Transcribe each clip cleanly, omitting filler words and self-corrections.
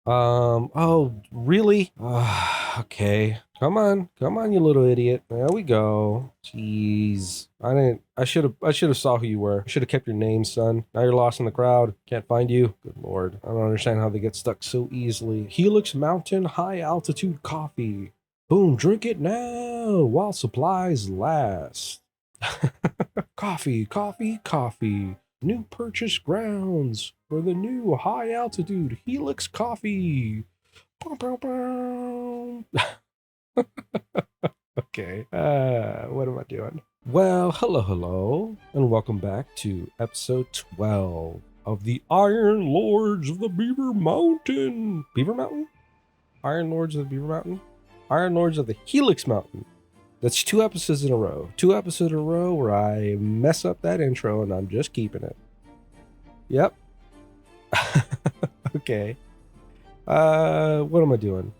Oh, really? Okay. Come on, you little idiot. There we go. Jeez. I should have saw who you were. I should have kept your name, son. Now you're lost in the crowd. Can't find you. Good lord. I don't understand how they get stuck so easily. Helix Mountain High Altitude Coffee. Boom, drink it now while supplies last. Coffee, coffee, coffee. New purchase grounds for the new high altitude Helix coffee. Bow, bow, bow. Okay. What am I doing? Well, hello, and welcome back to episode 12 of the Iron Lords of the Beaver Mountain. Beaver Mountain? Iron Lords of the Beaver Mountain? Iron Lords of the Helix Mountain. That's 2 episodes in a row. 2 episodes in a row where I mess up that intro and I'm just keeping it. Yep. Okay. What am I doing?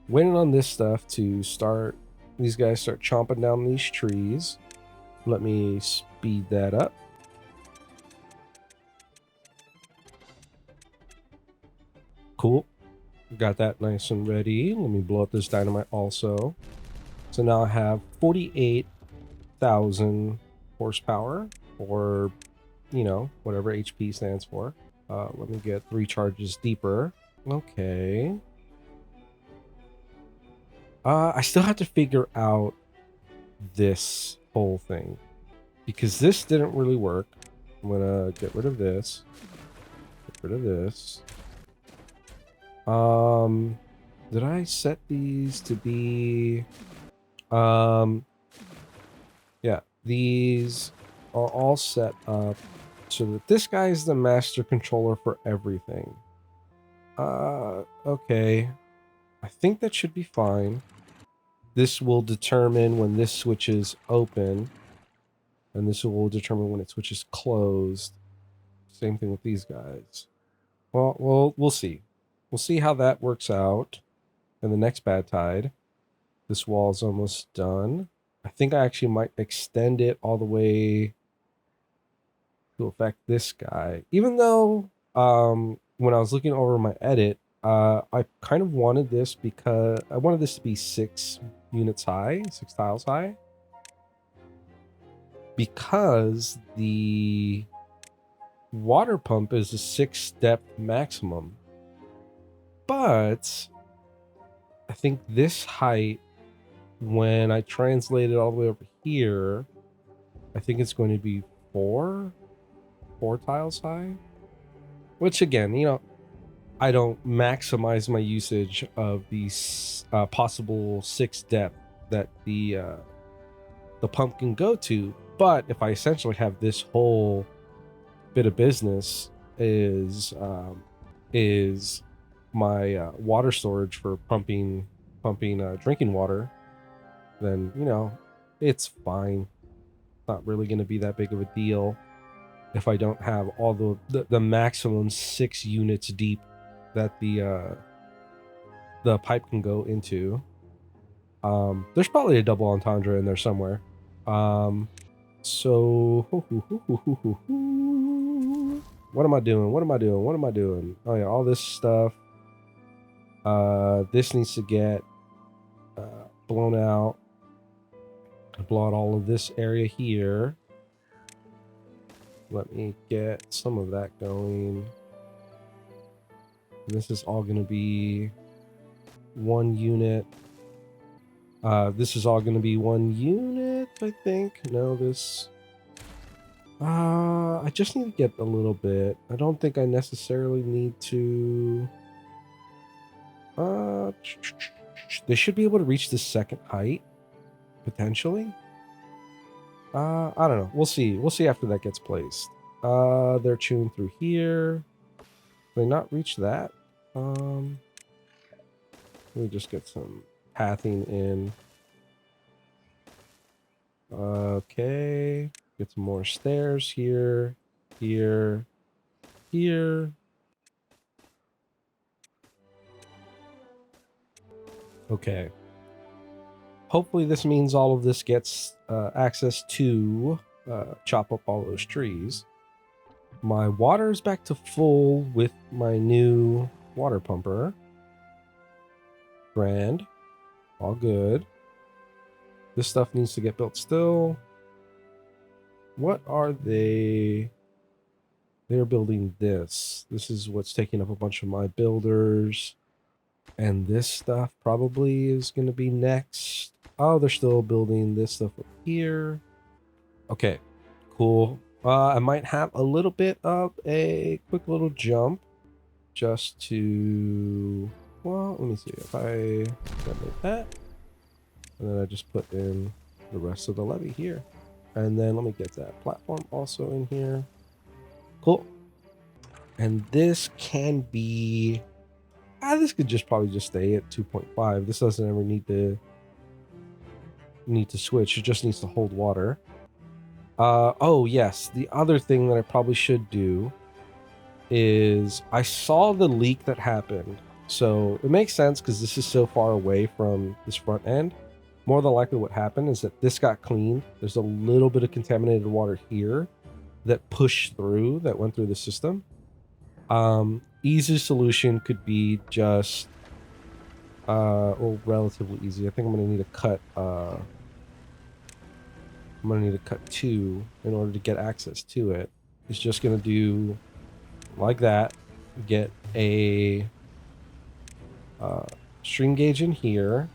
Waiting on this stuff to start. These guys start chomping down these trees. Let me speed that up. Cool. Got that nice and ready. Let me blow up this dynamite also. So now I have 48,000 horsepower, or, you know, whatever HP stands for. Let me get 3 charges deeper. Okay. I still have to figure out this whole thing, because this didn't really work. I'm gonna get rid of this. Get rid of this. Did I set these to be... yeah, these are all set up so that this guy is the master controller for everything. Okay. I think that should be fine. This will determine when this switch is open, and this will determine when it switches closed. Same thing with these guys. Well, we'll see. We'll see how that works out in the next bad tide. This wall is almost done. I think I actually might extend it all the way to affect this guy. Even though when I was looking over my edit, I kind of wanted this because I wanted this to be 6 units high, 6 tiles high. Because the water pump is a 6-step maximum. But I think this height, when I translate it all the way over here, I think it's going to be 4 tiles high. Which again, you know, I don't maximize my usage of these possible 6 depth that the pump can go to. But if I essentially have this whole bit of business is my water storage for pumping drinking water, then, you know, it's fine. Not really going to be that big of a deal if I don't have all the maximum 6 units deep that the pipe can go into. There's probably a double entendre in there somewhere. So what am I doing? Oh yeah, all this stuff. This needs to get blown out. Blow out all of this area here. Let me get some of that going. This is all going to be 1 unit. This is all going to be 1 unit, I think. No, this... I just need to get a little bit. I don't think I necessarily need to... they should be able to reach the 2nd height, potentially. I don't know. We'll see. We'll see after that gets placed. They're tuned through here. Did they not reach that? Let me just get some pathing in. Okay. Get some more stairs here, here, here. Okay. Hopefully this means all of this gets access to chop up all those trees. My water is back to full with my new water pumper. Grand. All good. This stuff needs to get built still. What are they? They're building this. This is what's taking up a bunch of my builders. And this stuff probably is going to be next. Oh, they're still building this stuff up here. Okay, cool. I might have a little bit of a quick little jump just to, well, let me see if I make that. And then I just put in the rest of the levee here. And then let me get that platform also in here. Cool. And this can be, this could just probably just stay at 2.5. This doesn't ever need to switch. It just needs to hold water. Oh yes, the other thing that I probably should do is I saw the leak that happened. So it makes sense because this is so far away from this front end. More than likely what happened is that this got cleaned. There's a little bit of contaminated water here that pushed through, that went through the system. Easy solution could be just, well, relatively easy. I think I'm going to need to cut, I'm going to need to cut 2 in order to get access to it. It's just going to do like that. Get a stream gauge in here.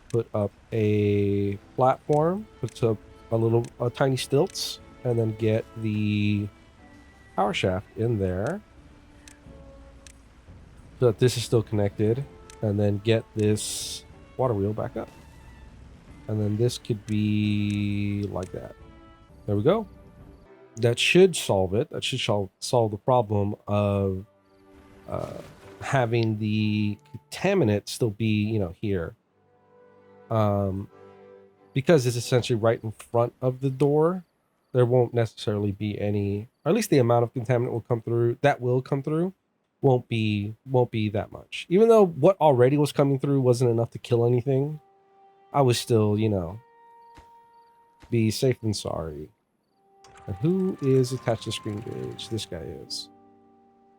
Put up a platform. Put up a tiny stilts. And then get the power shaft in there. So that this is still connected. And then get this water wheel back up. And then this could be like that. There we go. That should solve it. That should solve the problem of having the contaminant still be, you know, here. Because it's essentially right in front of the door, there won't necessarily be any, or at least the amount of contaminant will come through, won't be that much. Even though what already was coming through wasn't enough to kill anything, I was still, you know, be safe than sorry. And who is attached to screen gauge? This guy is.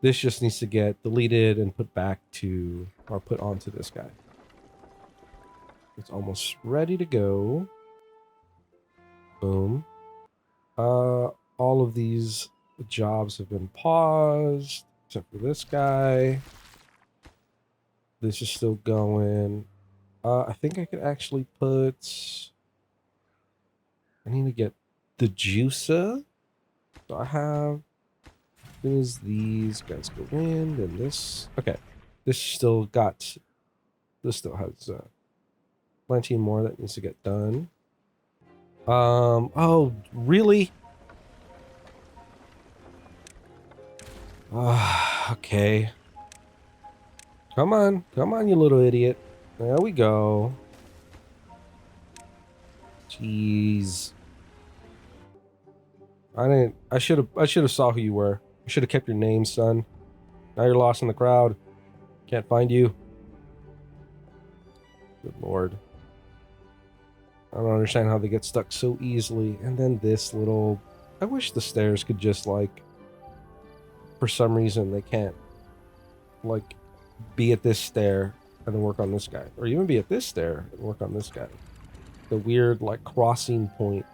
This just needs to get deleted and put back to, or put onto this guy. It's almost ready to go. Boom. All of these jobs have been paused, except for this guy. This is still going. I think I could actually put, I need to get the juicer. So I have, as soon as these guys go in, then this, okay. This still has plenty more that needs to get done. Oh, really? Okay. Come on, you little idiot. There we go. Jeez. I should have saw who you were. I should have kept your name, son. Now you're lost in the crowd. Can't find you. Good lord. I don't understand how they get stuck so easily. And then this little, I wish the stairs could just, like, for some reason they can't, like, be at this stair and then work on this guy, or even be at this stair and work on this guy. The weird, like, crossing point.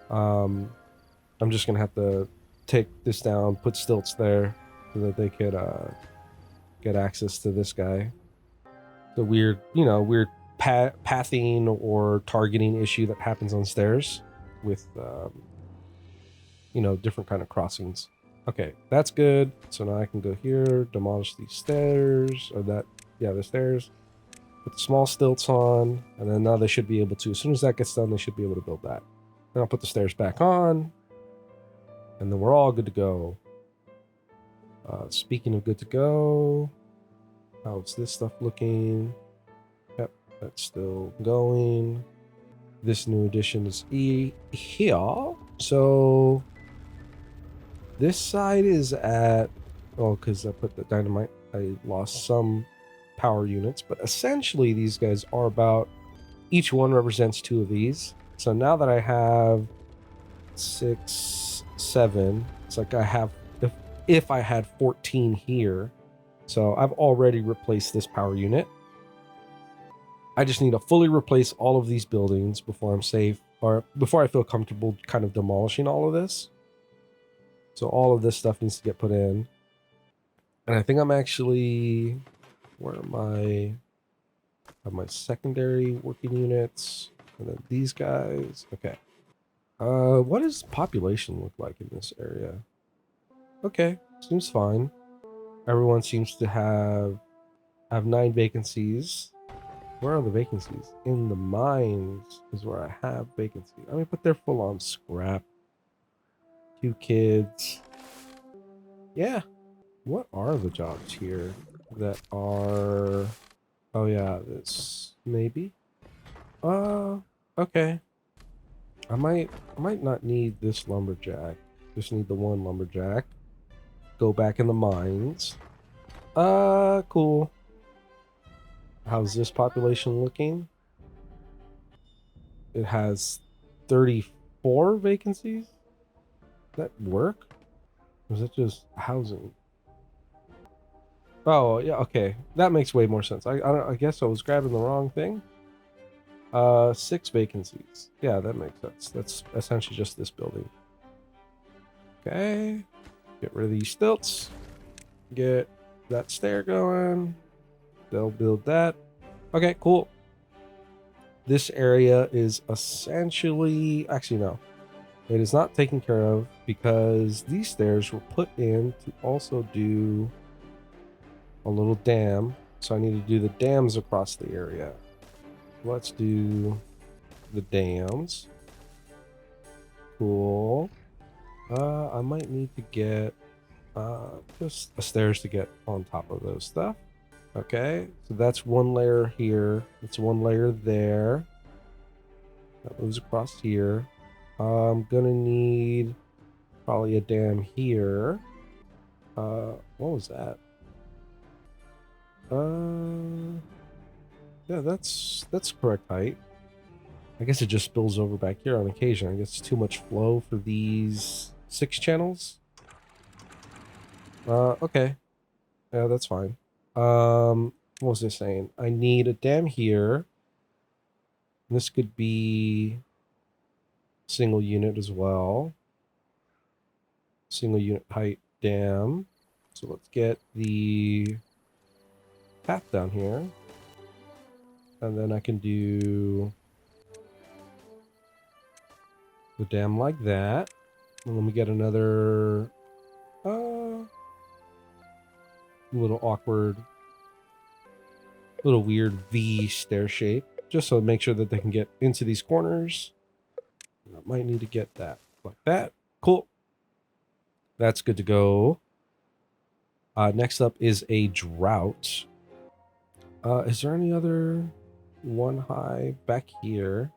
I'm just gonna have to take this down, put stilts there so that they could get access to this guy. The weird, you know, pathing or targeting issue that happens on stairs with, you know, different kind of crossings. Okay, that's good. So now I can go here, demolish these stairs, or that, yeah, the stairs. Put the small stilts on, and then now they should be able to, as soon as that gets done, they should be able to build that. Then I'll put the stairs back on, and then we're all good to go. Speaking of good to go, how's this stuff looking? Yep, that's still going. This new addition is here. So this side is at, oh, because I put the dynamite, I lost some power units, but essentially these guys are about, each one represents 2 of these. So now that I have 6, 7, it's like I have if I had 14 here. So I've already replaced this power unit. I just need to fully replace all of these buildings before I'm safe, or before I feel comfortable kind of demolishing all of this. So all of this stuff needs to get put in. And I think I'm actually, where am I? I have my secondary working units, and then these guys. Okay. What does population look like in this area? Okay, seems fine. Everyone seems to have 9 vacancies. Where are the vacancies? In the mines is where I have vacancies. I mean, but they're full on scrap. 2 kids. Yeah. What are the jobs here that are... Oh yeah, this maybe. Okay. I might not need this lumberjack. Just need the one lumberjack. Go back in the mines. Cool. How's this population looking? It has 34 vacancies? Does that work? Or is it just housing? Oh, yeah, okay. That makes way more sense. I guess I was grabbing the wrong thing. 6 vacancies. Yeah, that makes sense. That's essentially just this building. Okay. Get rid of these stilts. Get that stair going. They'll build that. Okay, cool. This area is essentially... Actually, no. It is not taken care of because these stairs were put in to also do a little dam. So I need to do the dams across the area. Let's do the dams. Cool. I might need to get just the stairs to get on top of those stuff. Okay, so that's one layer here. It's one layer there. That moves across here. I'm gonna need probably a dam here. What was that? Yeah, that's correct height. I guess it just spills over back here on occasion. I guess it's too much flow for these 6 channels. Okay. Yeah, that's fine. What was I saying? I need a dam here. This could be single unit as well. Single unit height dam. So let's get the path down here. And then I can do the dam like that. And let me get another little awkward, little weird V stair shape. Just so to make sure that they can get into these corners. I might need to get that like that. Cool. That's good to go. Next up is a drought. Is there any other one high back here?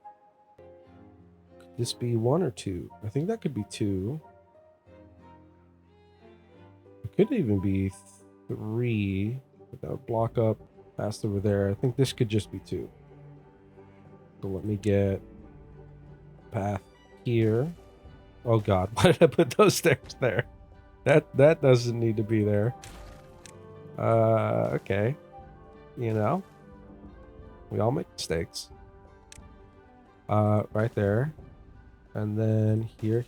Could this be 1 or 2? I think that could be 2. It could even be 3. But that would block up past over there. I think this could just be 2. So let me get path here. Oh god, why did I put those stairs there? That doesn't need to be there. Okay. You know, we all make mistakes. Right there. And then here.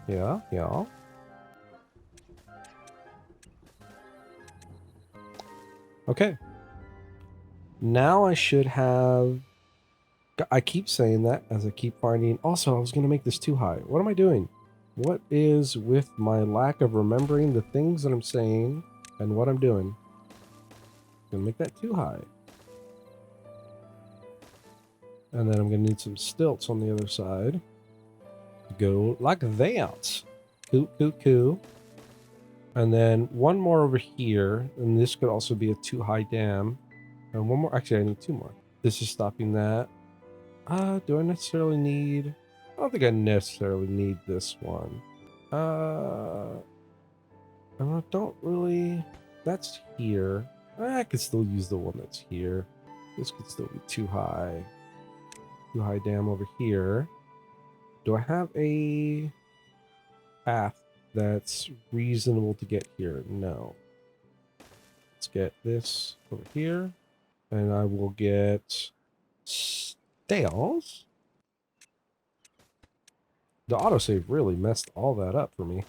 Yeah. Okay. Now I should have... I keep saying that as I keep finding... Also, I was going to make this too high. What am I doing? What is with my lack of remembering the things that I'm saying and what I'm doing? I'm going to make that too high. And then I'm going to need some stilts on the other side. Go like that. Cool. And then one more over here. And this could also be a too high dam. And one more. Actually, I need 2 more. This is stopping that. Do I necessarily need... I don't think I necessarily need this one. I don't really... That's here. I could still use the one that's here. This could still be too high. Too high dam over here. Do I have a path that's reasonable to get here? No. Let's get this over here. And I will get stales. The autosave really messed all that up for me.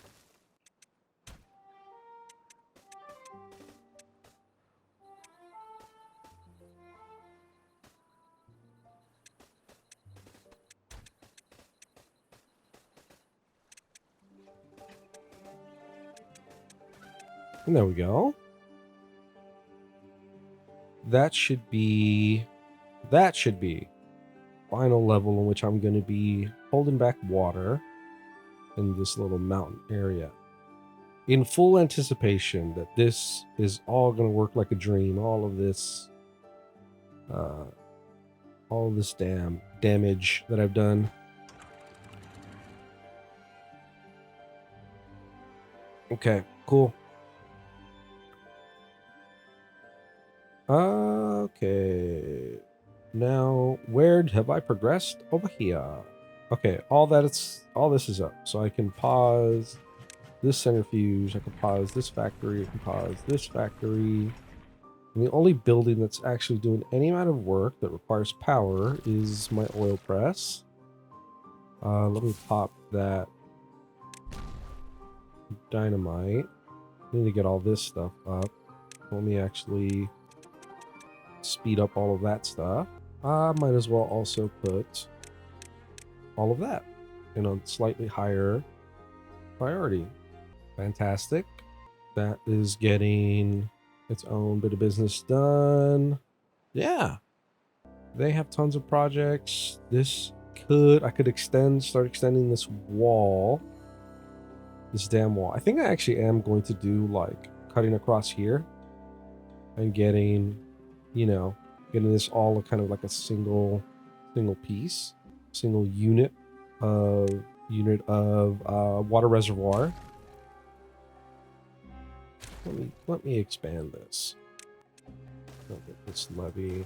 And there we go. That should be final level in which I'm going to be holding back water in this little mountain area. In full anticipation that this is all going to work like a dream. All of this damage that I've done. Okay, cool. Okay. Now, where have I progressed? Over here. Okay, all this is up. So I can pause this centrifuge, I can pause this factory, I can pause this factory. And the only building that's actually doing any amount of work that requires power is my oil press. Let me pop that dynamite. I need to get all this stuff up. Let me actually speed up all of that stuff. I might as well also put all of that in a slightly higher priority. Fantastic. That is getting its own bit of business done. Yeah. They have tons of projects. I could start extending this wall. This damn wall. I think I actually am going to do like cutting across here and getting this all kind of like a single piece, single unit of water reservoir. Let me expand this. I'll get this levee.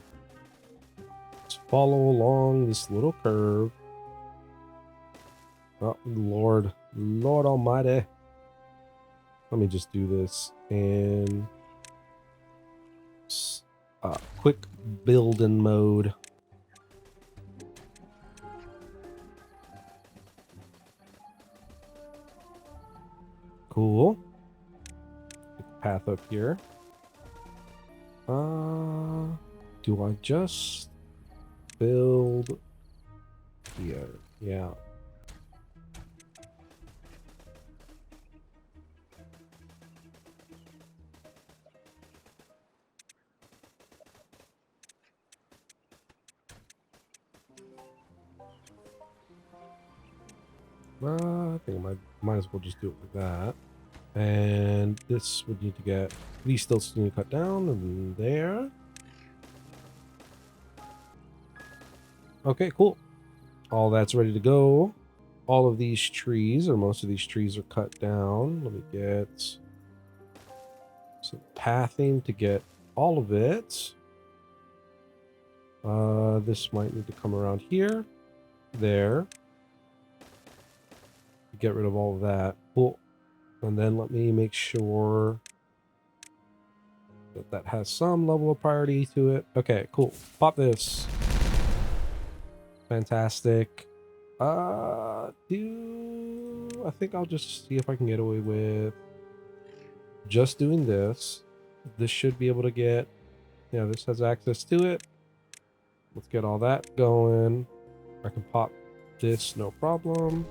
Let's follow along this little curve. Oh, Lord Almighty. Let me just do this in quick building mode. Cool. Get the path up here. Do I just build here? Yeah. I think I might as well just do it like that. And this would need to get, these still need to cut down and there. Okay, cool. All that's ready to go. All of these trees, or most of these trees, are cut down. Let me get some pathing to get all of it. This might need to come around here. There. Get rid of all of that. Cool. And then let me make sure that has some level of priority to it. Okay, cool. Pop this. Fantastic. I think I'll just see if I can get away with just doing this. This should be able to get, this has access to it. Let's get all that going. I can pop this, no problem.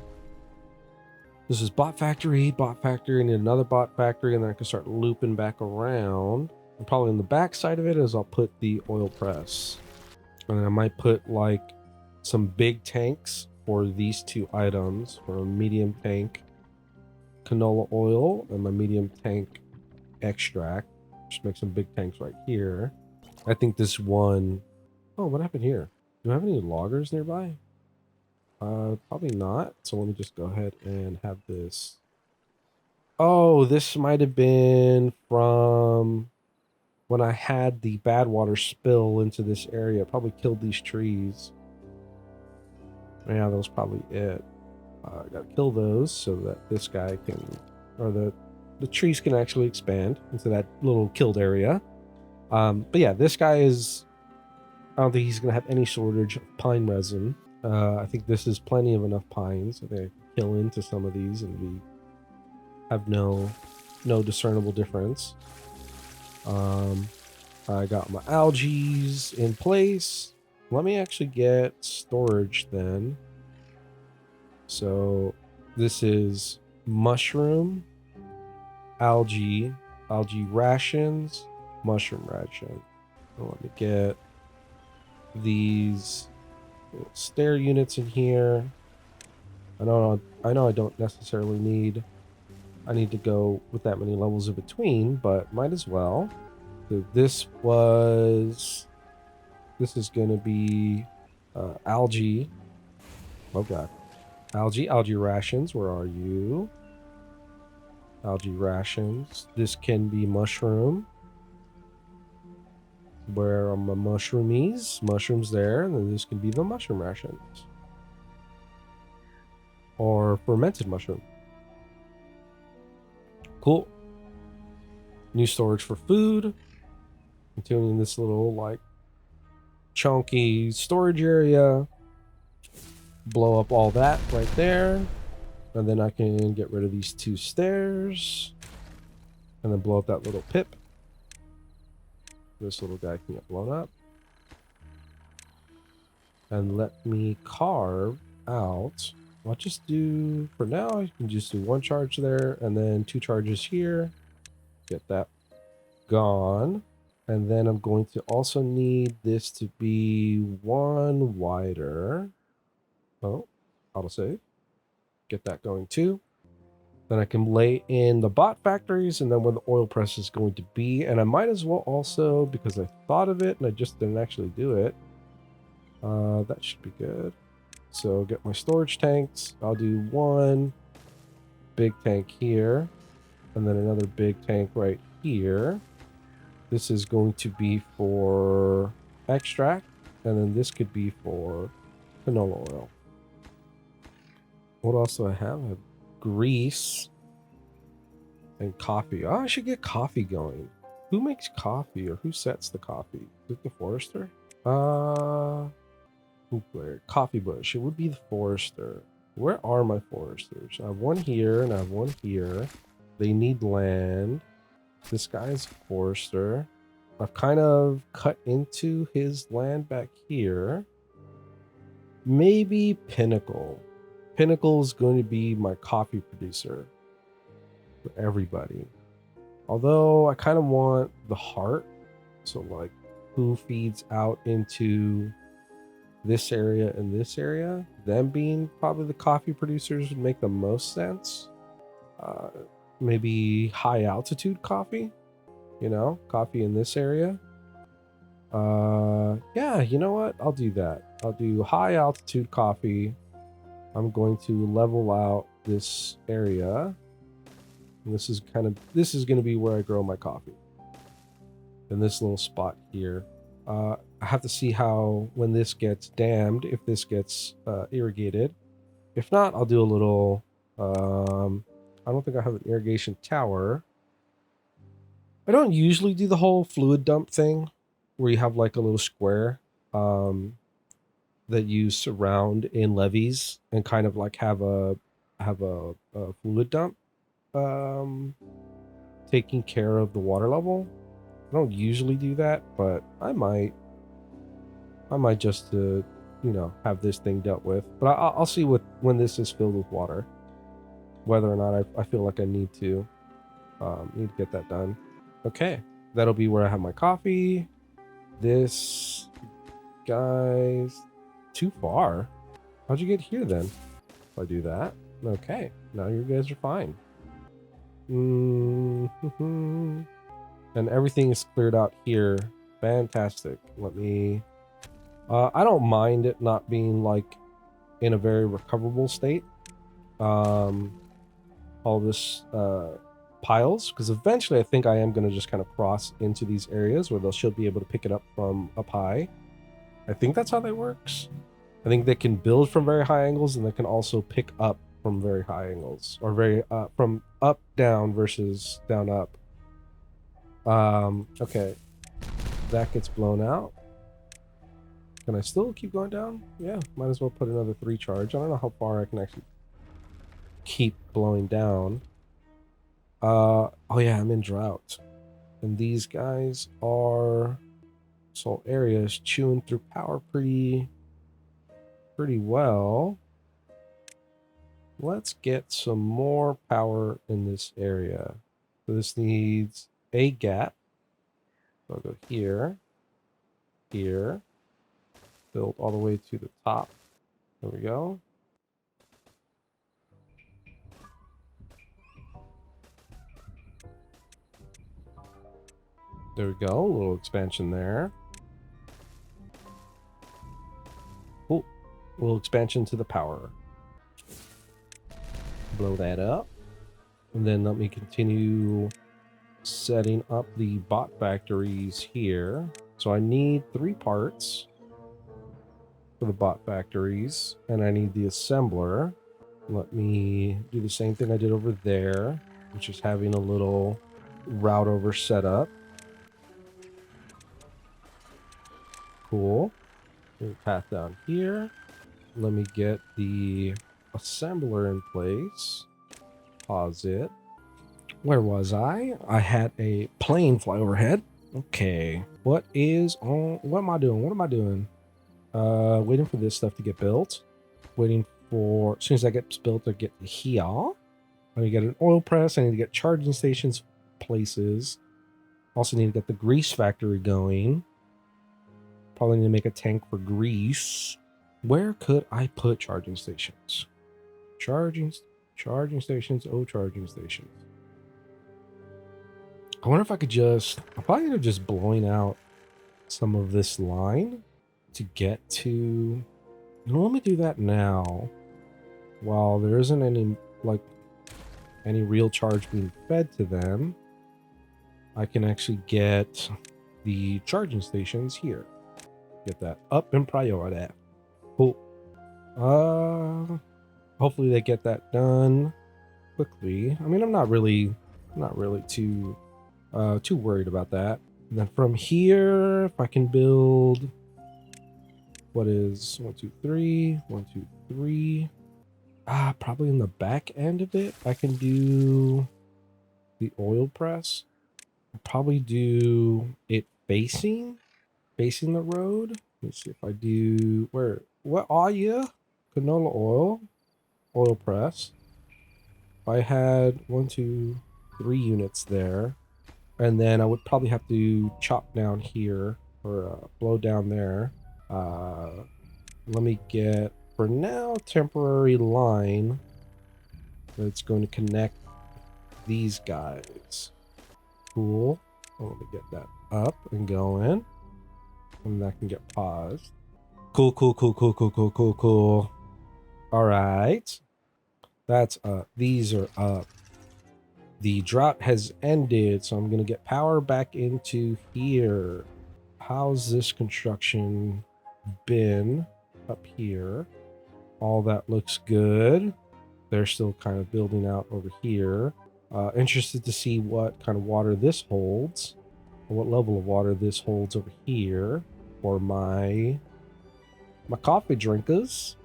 This is bot factory, and another bot factory, and then I can start looping back around. And probably on the back side of it is I'll put the oil press. And then I might put like some big tanks for these two items, for a medium tank canola oil and my medium tank extract. Just make some big tanks right here. I think this one... Oh, what happened here? Do I have any loggers nearby? Probably not. So let me just go ahead and have this. Oh, this might have been from when I had the bad water spill into this area. It probably killed these trees. Yeah, that was probably it. I gotta kill those so that this guy can or the trees can actually expand into that little killed area. But yeah, this guy is, I don't think he's going to have any shortage of pine resin. I think this is plenty of enough pines. I think I can kill into some of these and we have no discernible difference. I got my algae in place. Let me actually get storage then. So this is mushroom, algae rations, mushroom ration. Let me get these little stair units in here. I know I don't necessarily need, I need to go with that many levels in between, but might as well. So this is gonna be algae. Oh god. Algae rations, where are you? Algae rations. This can be mushroom. Where are my mushroomies? Mushrooms there, and then this can be the mushroom rations. Or fermented mushroom. Cool. New storage for food. Continuing this little like chunky storage area. Blow up all that right there. And then I can get rid of these 2 stairs. And then blow up that little pip. This little guy can get blown up. And let me carve out. I'll just do, for now, I can just do 1 charge there and then 2 charges here. Get that gone. And then I'm going to also need this to be 1 wider. Oh, autosave. Get that going too. Then I can lay in the bot factories and then where the oil press is going to be. And I might as well also, because I thought of it and I just didn't actually do it. That should be good. So get my storage tanks. I'll do 1 big tank here. And then another big tank right here. This is going to be for extract. And then this could be for canola oil. What else do I have? I have grease and coffee. Oh, I should get coffee going. Who makes coffee or who sets the coffee? Is it the forester? Coffee bush. It would be the forester. Where are my foresters? I have 1 here and I have 1 here. They need land. This guy's a forester. I've kind of cut into his land back here. Maybe Pinnacle. Pinnacle is going to be my coffee producer for everybody. Although I kind of want the heart. So like who feeds out into this area and this area. Them being probably the coffee producers would make the most sense. Maybe high altitude coffee. You know, coffee in this area. Yeah, you know what? I'll do that. I'll do high altitude coffee. I'm going to level out this area. And this is going to be where I grow my coffee. In this little spot here. I have to see how, when this gets dammed, if this gets irrigated. If not, I'll do a little, I don't think I have an irrigation tower. I don't usually do the whole fluid dump thing where you have like a little square that you surround in levees and kind of like have a fluid dump taking care of the water level. I don't usually do that, but I might just to, you know, have this thing dealt with. But I'll see when this is filled with water, whether or not I feel like I need to get that done. Okay, that'll be where I have my coffee. This guy's too far. How'd you get here then? If I do that, okay, now you guys are fine. And everything is cleared out here. Fantastic. Let me... I don't mind it not being like in a very recoverable state. All this piles, because eventually I think I am going to just kind of cross into these areas where they'll should be able to pick it up from up high. I think that's how that works. I think they can build from very high angles and they can also pick up from very high angles, or very from up down versus down up. Okay, that gets blown out. Can I still keep going down? Yeah, might as well put another 3 charge. I don't know how far I can actually keep blowing down. Oh yeah, I'm in drought, and these guys are Soul areas chewing through power pretty well. Let's get some more power in this area. So this needs a gap. So I'll go here, here, build all the way to the top. There we go. There we go, a little expansion there. Oh, a little expansion to the power. Blow that up. And then let me continue setting up the bot factories here. So I need 3 parts for the bot factories, and I need the assembler. Let me do the same thing I did over there, which is having a little route over setup. Cool. Path down here. Let me get the assembler in place. Pause it. Where was I? I had a plane fly overhead. Okay. What am I doing? What am I doing? Waiting for this stuff to get built. Waiting for, as soon as that gets built, I get here. I need to get an oil press. I need to get charging stations places. Also need to get the grease factory going. Probably need to make a tank for grease. Where could I put charging stations? Charging stations. Oh, charging stations. I wonder if I could I'll probably end up just blowing out some of this line to get to. Let me do that now. While there isn't any real charge being fed to them, I can actually get the charging stations here. Get that up in priority. Cool. Hopefully they get that done quickly. I mean, I'm not really too worried about that. And then from here, if I can build, what is 1, 2, 3, 1, 2, 3. Probably in the back end of it, I can do the oil press. I'll probably do it facing the road. Let's see if I do, what are you? Canola oil press. If I had 1, 2, 3 units there, and then I would probably have to chop down here or blow down there. Let me get, for now, temporary line that's going to connect these guys. Cool. Let me get that up and going. And that can get paused. Cool. All right. That's up. These are up. The drought has ended, so I'm going to get power back into here. How's this construction been up here? All that looks good. They're still kind of building out over here. Interested to see what kind of water this holds, or what level of water this holds over here for my coffee drinkers.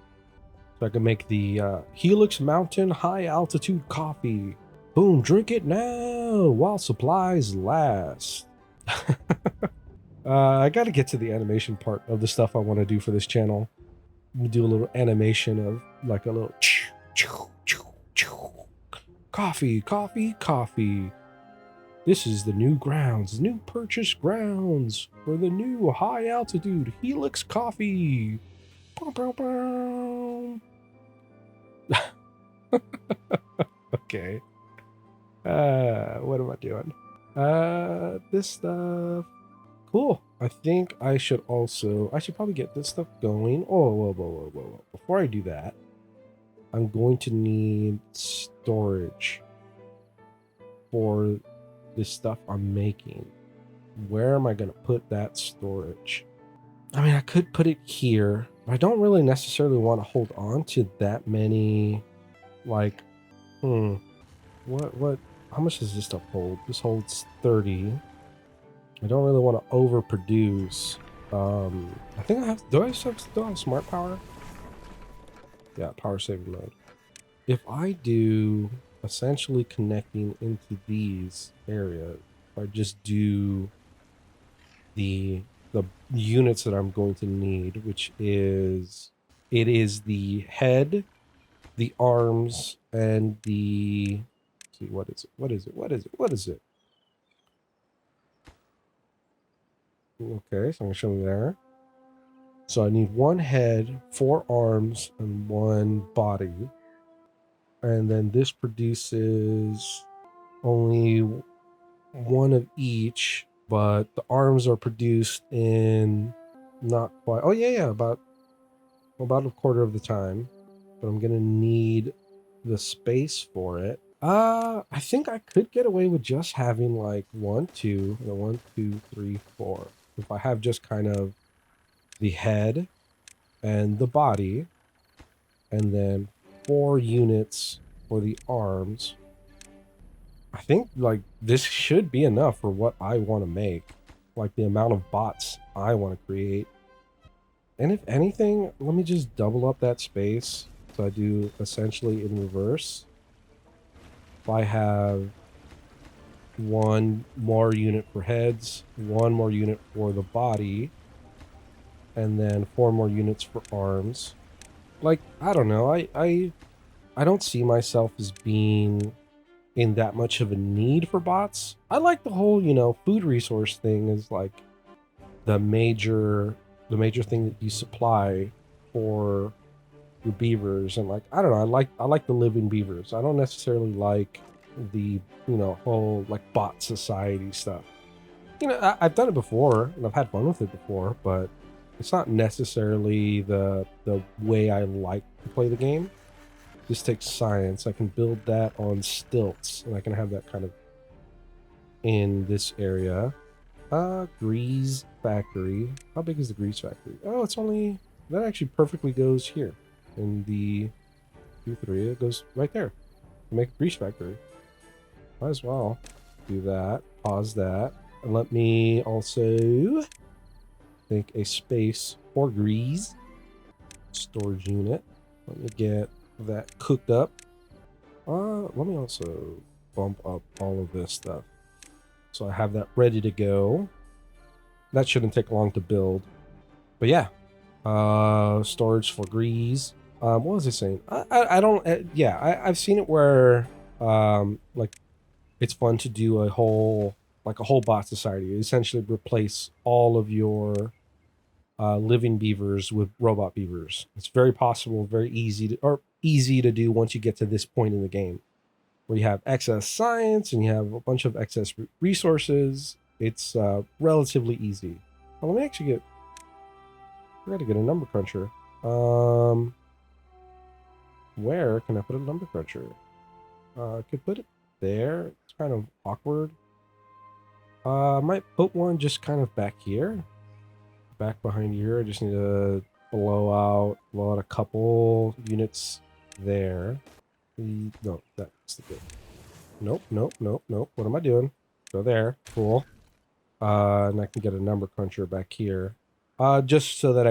So I can make the Helix Mountain High Altitude Coffee. Boom, drink it now while supplies last. I got to get to the animation part of the stuff I want to do for this channel. I'm gonna do a little animation of like a little coffee. This is the new grounds, new purchase grounds for the new high altitude Helix coffee. Okay. What am I doing? This stuff. Cool. I think I should probably get this stuff going. Oh, whoa. Before I do that, I'm going to need storage for this stuff I'm making. Where am I going to put that storage? I mean, I could put it here, but I don't really necessarily want to hold on to that many Like, what, how much does this stuff hold? This holds 30. I don't really want to overproduce. I think I have, do I still have smart power? Yeah, power saving mode. If I do essentially connecting into these areas, if I just do the units that I'm going to need, which is, it is the head, the arms, and the, let's see, what is it? What is it? What is it? What is it? Okay, so I'm gonna show you there. So I need one head, 4 arms, and 1 body. And then this produces only 1 of each, but the arms are produced in not quite, oh yeah, about a quarter of the time. But I'm gonna need the space for it. I think I could get away with just having like 1, 2, 1, 2, 3, 4. If I have just kind of the head and the body, and then 4 units for the arms. I think like this should be enough for what I want to make, like the amount of bots I want to create. And if anything, let me just double up that space. So I do essentially in reverse. If I have 1 more unit for heads, 1 more unit for the body, and then 4 more units for arms. Like, I don't know, I don't see myself as being in that much of a need for bots. I like the whole, food resource thing is like the major thing that you supply for your beavers, and like, I don't know, I like the living beavers. I don't necessarily like the, whole like bot society stuff. I've done it before and I've had fun with it before, but it's not necessarily the way I like to play the game. This takes science. I can build that on stilts, and I can have that kind of in this area. Grease factory. How big is the grease factory? Oh, it's only, that actually perfectly goes here. In the Q3, it goes right there. Make a grease factory. Might as well do that. Pause that. And let me also make a space for grease. Storage unit. Let me get that cooked up. Let me also bump up all of this stuff, so I have that ready to go. That shouldn't take long to build. But yeah, storage for grease. What was I saying? I don't. I've seen it where like it's fun to do a whole bot society. You essentially replace all of your living beavers with robot beavers. It's very possible, very easy to do once you get to this point in the game, where you have excess science and you have a bunch of excess resources. It's relatively easy. Well, let me actually get, I gotta get a number cruncher. Where can I put a number cruncher? I could put it there. It's kind of awkward. I might put one just kind of back here. Back behind here. I just need to blow out a couple units there. No, that's the good. Nope. What am I doing? Go there. Cool. And I can get a number cruncher back here. Just so that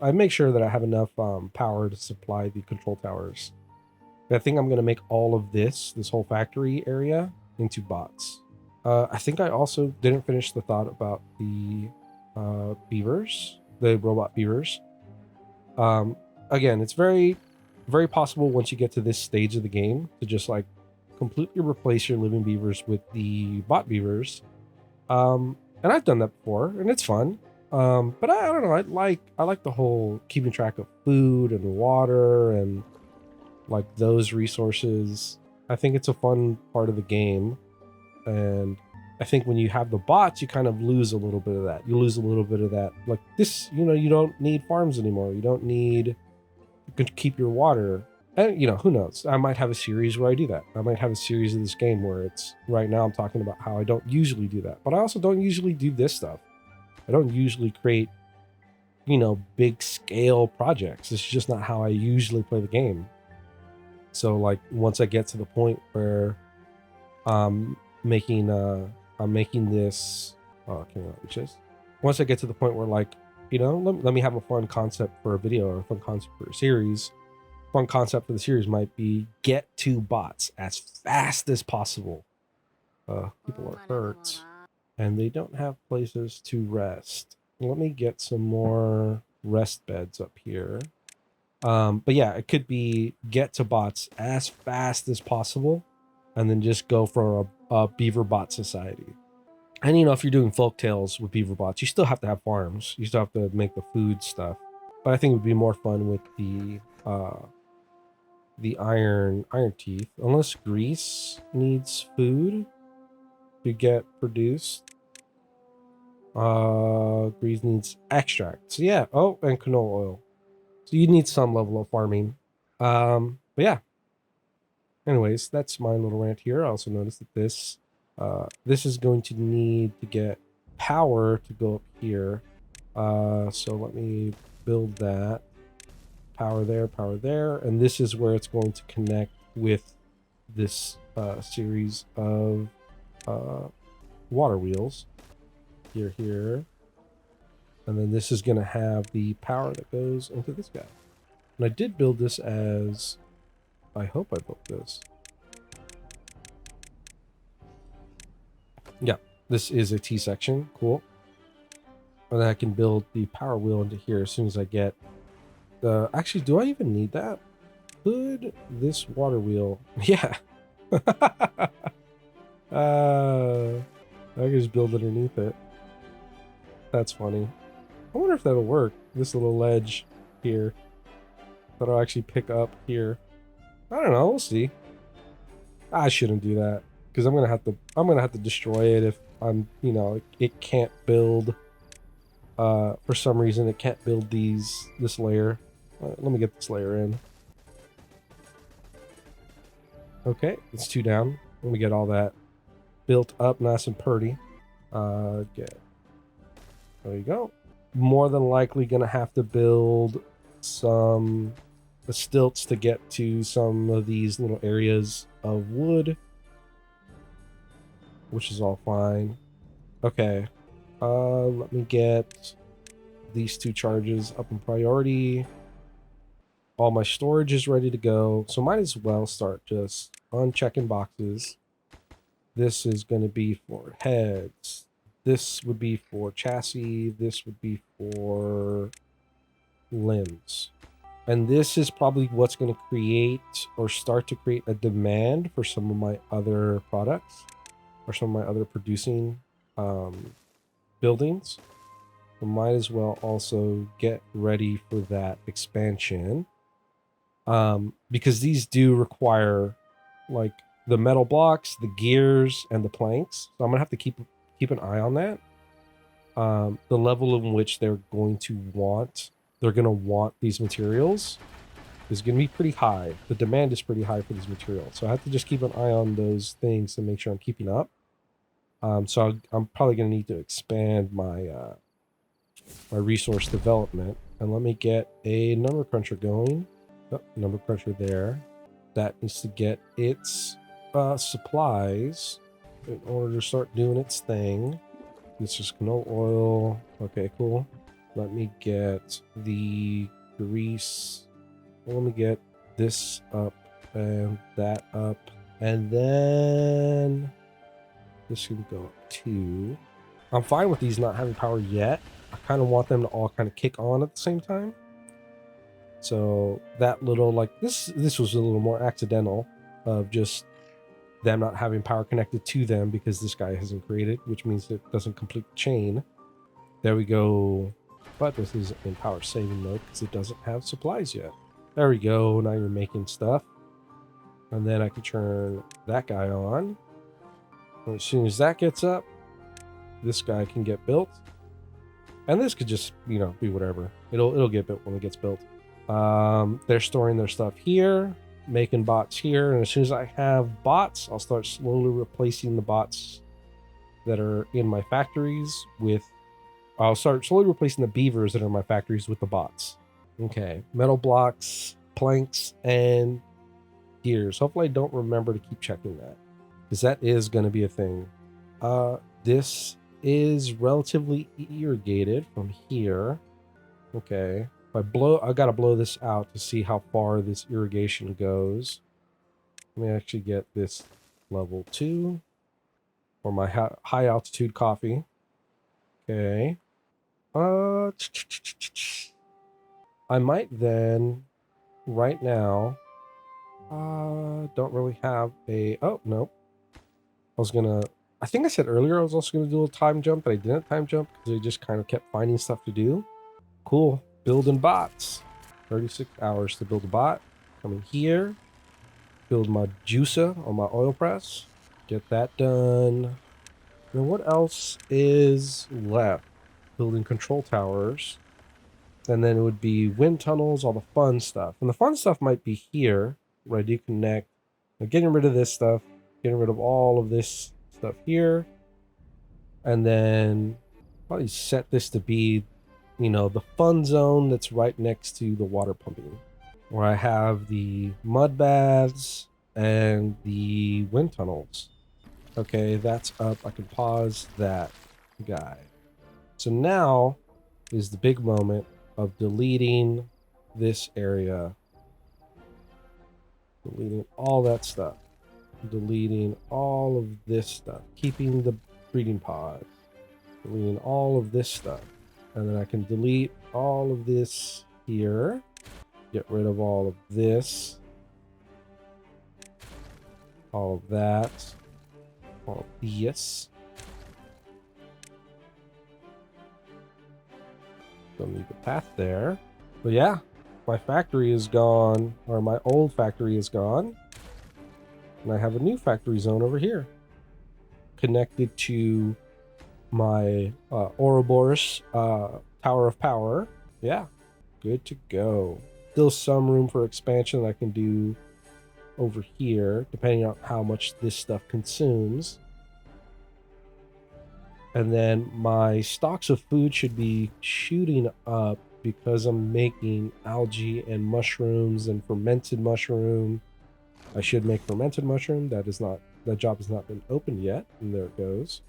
I make sure that I have enough power to supply the control towers. I think I'm going to make all of this whole factory area into bots. I think I also didn't finish the thought about the beavers, the robot beavers. Again, it's very, very possible once you get to this stage of the game to just like completely replace your living beavers with the bot beavers. And I've done that before, and it's fun. But I don't know. I like the whole keeping track of food and water and like those resources. I think it's a fun part of the game, and I think when you have the bots, you kind of lose a little bit of that. You lose a little bit of that. Like this, you don't need farms anymore. You don't need, you can keep your water. And, who knows? I might have a series where I do that. I might have a series of this game where it's, right now I'm talking about how I don't usually do that. But I also don't usually do this stuff. I don't usually create, big scale projects. It's just not how I usually play the game. So like once I get to the point where I'm making this, oh, can I just, once I get to the point where like, you know, let me have a fun concept for a video or a fun concept for a series. Fun concept for the series might be get to bots as fast as possible. People are hurt and they don't have places to rest. Let me get some more rest beds up here. But yeah, it could be get to bots as fast as possible and then just go for a beaver bot society. And you know, if you're doing folk tales with beaver bots, you still have to have farms. You still have to make the food stuff. But I think it would be more fun with the iron teeth, unless grease needs food to get produced. Grease needs extract. So yeah, oh, and canola oil. So you need some level of farming. But yeah. Anyways, that's my little rant here. I also noticed that this is going to need to get power to go up here. So let me build that. Power there, and this is where it's going to connect with this series of water wheels. Here. And then this is going to have the power that goes into this guy. And I did build this as... I hope I built this. Yeah, this is a T-section. Cool. And then I can build the power wheel into here as soon as I get... actually, do I even need that? Could this water wheel... Yeah. I can just build underneath it. That's funny. I wonder if that'll work. This little ledge here. That'll actually pick up here. I don't know. We'll see. I shouldn't do that because I'm gonna have to destroy it if I'm, you know, it can't build. For some reason, it can't build this layer. Let me get this layer in. Okay, it's 2 down. Let me get all that built up nice and pretty. There you go. More than likely gonna have to build some stilts to get to some of these little areas of wood, which is all fine. Okay, let me get these 2 charges up in priority. All my storage is ready to go, so might as well start just unchecking boxes. This is going to be for heads. This would be for chassis. This would be for limbs. And this is probably what's going to create or start to create a demand for some of my other products or some of my other producing buildings. So might as well also get ready for that expansion. Because these do require like the metal blocks, the gears, and the planks. So I'm gonna have to keep an eye on that. The level in which they're going to want these materials is going to be pretty high. The demand is pretty high for these materials. So I have to just keep an eye on those things to make sure I'm keeping up. So I'm probably going to need to expand my my resource development. And let me get a number cruncher going. Oh, number cruncher there. That needs to get its supplies in order to start doing its thing. This is canola oil. Okay, cool. Let me get the grease. Let me get this up and that up. And then this can go up too. I'm fine with these not having power yet. I kind of want them to all kind of kick on at the same time. So that little, like, this was a little more accidental of just them not having power connected to them because this guy hasn't created, which means it doesn't complete the chain. There we go. But this is in power saving mode because it doesn't have supplies yet. There we go. Now you're making stuff. And then I can turn that guy on. And as soon as that gets up, this guy can get built. And this could just, you know, be whatever. It'll get built when it gets built. They're storing their stuff here, making bots here. And as soon as I have bots, I'll start slowly replacing the bots that are in my factories with... I'll start slowly replacing the beavers that are in my factories with the bots. Okay, metal blocks, planks, and gears. Hopefully I don't remember to keep checking that, because that is going to be a thing. This is relatively irrigated from here. Okay. I gotta blow this out to see how far this irrigation goes. Let me actually get this level 2 for my high altitude coffee. Okay. I might then, right now, don't really have a, oh, no. I think I said earlier I was also gonna do a time jump, but I didn't time jump because I just kind of kept finding stuff to do. Cool, building bots. 36 hours to build a bot. Coming here, build my juicer on my oil press. Get that done. Now what else is left? Building control towers. And then it would be wind tunnels, all the fun stuff. And the fun stuff might be here, where I do connect. Getting rid of this stuff, getting rid of all of this stuff here. And then probably set this to be, you know, the fun zone that's right next to the water pumping, where I have the mud baths and the wind tunnels. Okay, that's up. I can pause that guy. So now is the big moment of deleting this area. Deleting all that stuff. Deleting all of this stuff. Keeping the breeding pod. Deleting all of this stuff. And then I can delete all of this here. Get rid of all of this. All of that. All of this. Don't need the path there. But yeah, my factory is gone, or my old factory is gone. And I have a new factory zone over here. Connected to my Ouroboros Tower of Power. Yeah, good to go. Still some room for expansion that I can do over here, depending on how much this stuff consumes. And then my stocks of food should be shooting up because I'm making algae and mushrooms and fermented mushroom. I should make fermented mushroom. That job has not been opened yet. And there it goes.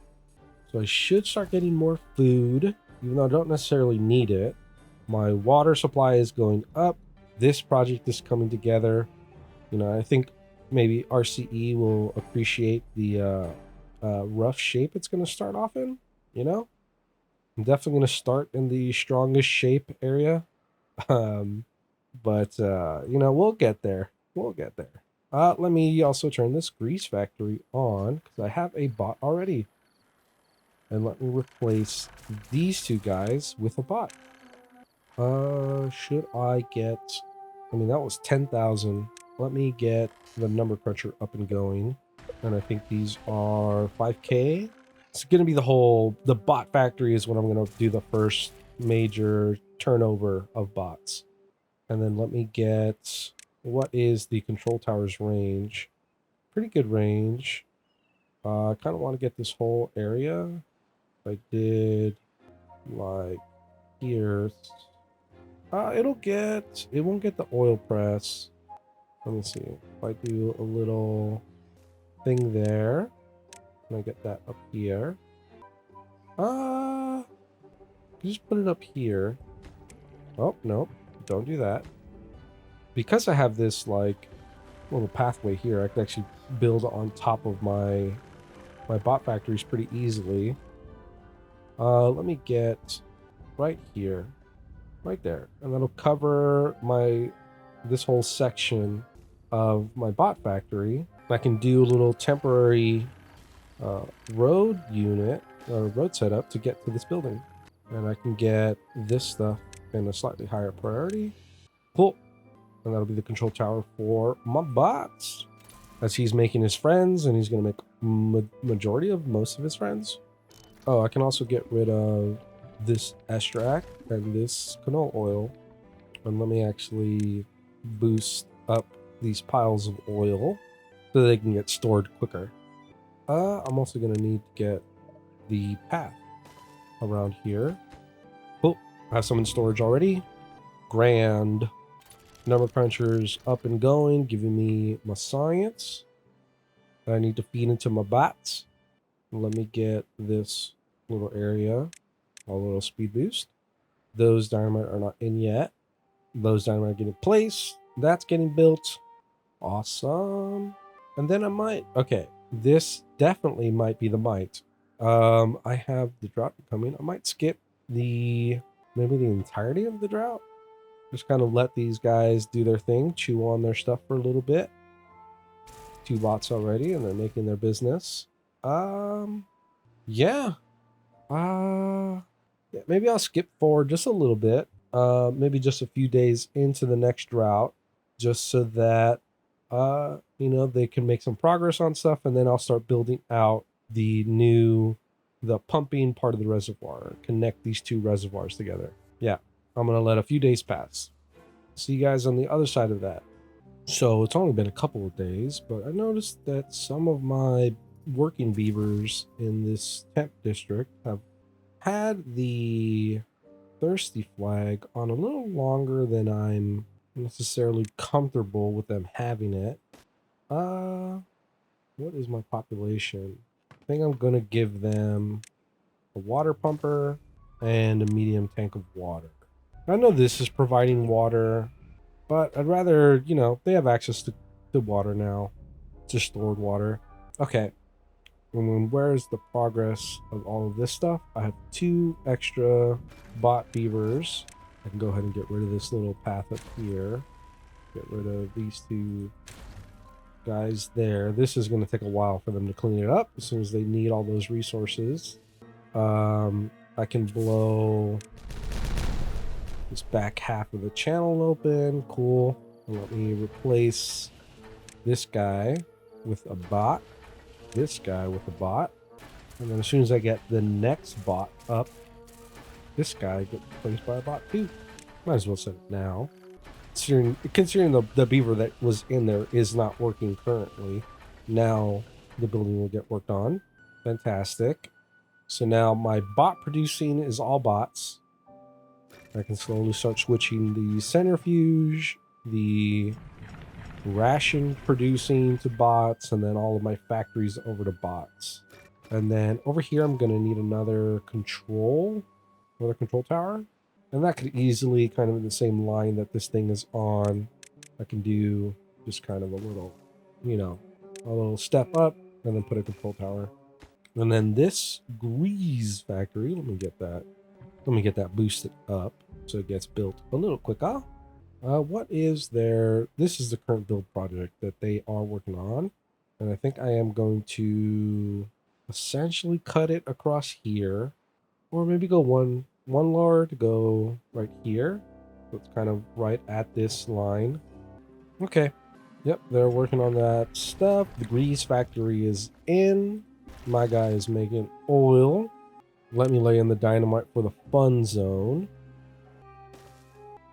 So I should start getting more food, even though I don't necessarily need it. My water supply is going up. This project is coming together. You know, I think maybe RCE will appreciate the rough shape it's going to start off in. You know, I'm definitely going to start in the strongest shape area. But you know, we'll get there. We'll get there. Let me also turn this grease factory on because I have a bot already. And let me replace these two guys with a bot. Should I get... I mean, that was 10,000. Let me get the number cruncher up and going. And I think these are 5K. It's going to be the bot factory is when I'm going to do the first major turnover of bots. And then let me get... What is the control tower's range? Pretty good range. I kind of want to get this whole area. I did like here. It won't get the oil press. Let me see. If I do a little thing there, can I get that up here? Just put it up here. Oh, no, don't do that. Because I have this like little pathway here, I can actually build on top of my bot factories pretty easily. Let me get right here, right there, and that'll cover this whole section of my bot factory. I can do a little temporary road unit or road setup to get to this building, and I can get this stuff in a slightly higher priority. Cool. And that'll be the control tower for my bots, as he's making his friends, and he's going to make majority of most of his friends. Oh, I can also get rid of this extract and this canola oil. And let me actually boost up these piles of oil so they can get stored quicker. I'm also going to need to get the path around here. Cool. I have some in storage already. Grand. Number crunchers up and going, giving me my science that I need to feed into my bots. Let me get this little area, a little speed boost. Those dynamite are not in yet. Those dynamite are getting placed. That's getting built. Awesome. And then I might, okay, this definitely might be the might. I have the drought coming. I might skip maybe the entirety of the drought. Just kind of let these guys do their thing, chew on their stuff for a little bit. 2 bots already, and they're making their business. Yeah. Yeah, maybe I'll skip forward just a little bit. Maybe just a few days into the next drought, just so that they can make some progress on stuff, and then I'll start building out the pumping part of the reservoir, connect these 2 reservoirs together. Yeah, I'm gonna let a few days pass. See you guys on the other side of that. So it's only been a couple of days, but I noticed that some of my working beavers in this temp district have had the thirsty flag on a little longer than I'm necessarily comfortable with them having it. What is my population? I think I'm gonna give them a water pumper and a medium tank of water. I know this is providing water, but I'd rather, they have access to water now, to stored water. Okay. And where's the progress of all of this stuff? I have 2 extra bot beavers. I can go ahead and get rid of this little path up here. Get rid of these 2 guys there. This is going to take a while for them to clean it up as soon as they need all those resources. I can blow this back half of the channel open. Cool. And let me replace this guy with a bot. This guy with a bot. And then as soon as I get the next bot up, this guy gets replaced by a bot too. Might as well set it now. Considering the beaver that was in there is not working currently, now the building will get worked on. Fantastic. So now my bot producing is all bots. I can slowly start switching the centrifuge, the ration producing to bots, and then all of my factories over to bots. And then over here, I'm going to need another control tower. And that could easily, kind of in the same line that this thing is on, I can do just kind of a little step up and then put a control tower. And then this grease factory, let me get that boosted up so it gets built a little quicker. What is their... This is the current build project that they are working on. And I think I am going to essentially cut it across here. Or maybe go one lower to go right here. So it's kind of right at this line. Okay. Yep, they're working on that stuff. The grease factory is in. My guy is making oil. Let me lay in the dynamite for the fun zone.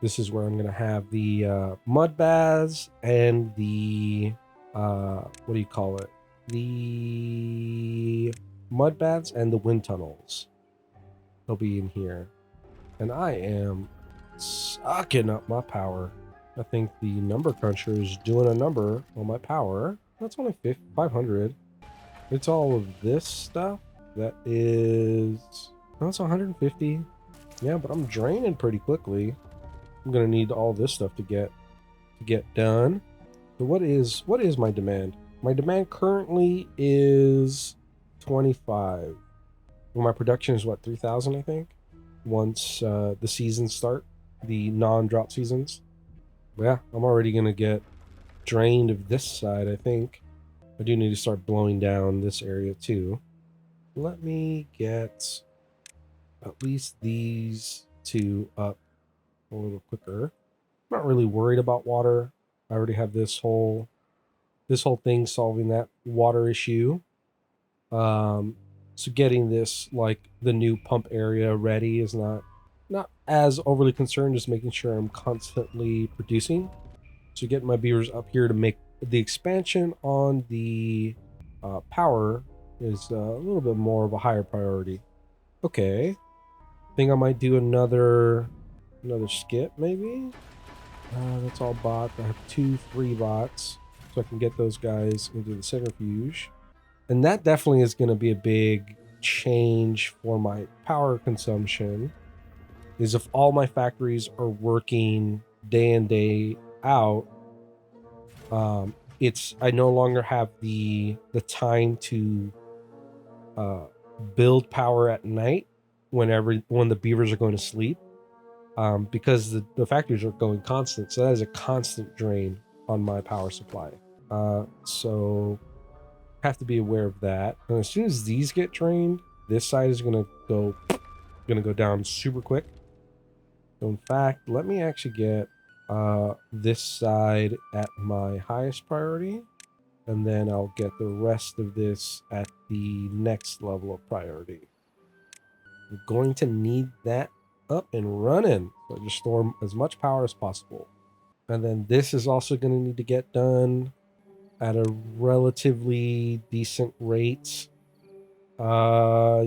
This is where I'm going to have the mud baths and the, what do you call it? The mud baths and the wind tunnels. They'll be in here. And I am sucking up my power. I think the number cruncher is doing a number on my power. That's only 500. It's all of this stuff. That is... That's 150. Yeah, but I'm draining pretty quickly. I'm gonna need all this stuff to get done. So what is my demand? My demand currently is 25. Well, my production is what, 3,000, I think. Once the seasons start, the non-drought seasons. But yeah, I'm already gonna get drained of this side. I think I do need to start blowing down this area too. Let me get at least these 2 up a little quicker. I'm not really worried about water. I already have this whole thing solving that water issue. So getting this, like, the new pump area ready is not as overly concerned, just making sure I'm constantly producing. So getting my beavers up here to make the expansion on the power is a little bit more of a higher priority. Okay. Think I might do another skip, maybe? That's all bots. I have 2 free bots, so I can get those guys into the centrifuge. And that definitely is going to be a big change for my power consumption, is if all my factories are working day in, day out, I no longer have the time to build power at night when the beavers are going to sleep, because the factories are going constant. So that is a constant drain on my power supply. So have to be aware of that. And as soon as these get drained, this side is gonna go down super quick. So in fact, let me actually get this side at my highest priority, and then I'll get the rest of this at the next level of priority. I'm going to need that up and running, so just store as much power as possible. And then this is also going to need to get done at a relatively decent rate. Yeah.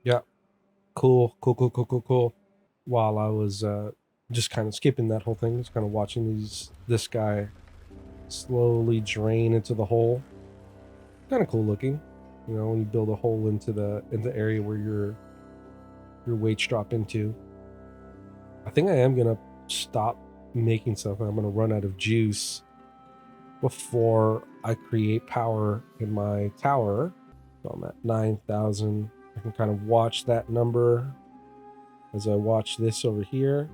Yeah. Cool. While I was just kind of skipping that whole thing, just kind of watching this guy slowly drain into the hole. Kind of cool looking, you know, when you build a hole into the area where your weights drop into. I think I am gonna stop making stuff. I'm gonna run out of juice before I create power in my tower. So I'm at 9,000. I can kind of watch that number as I watch this over here.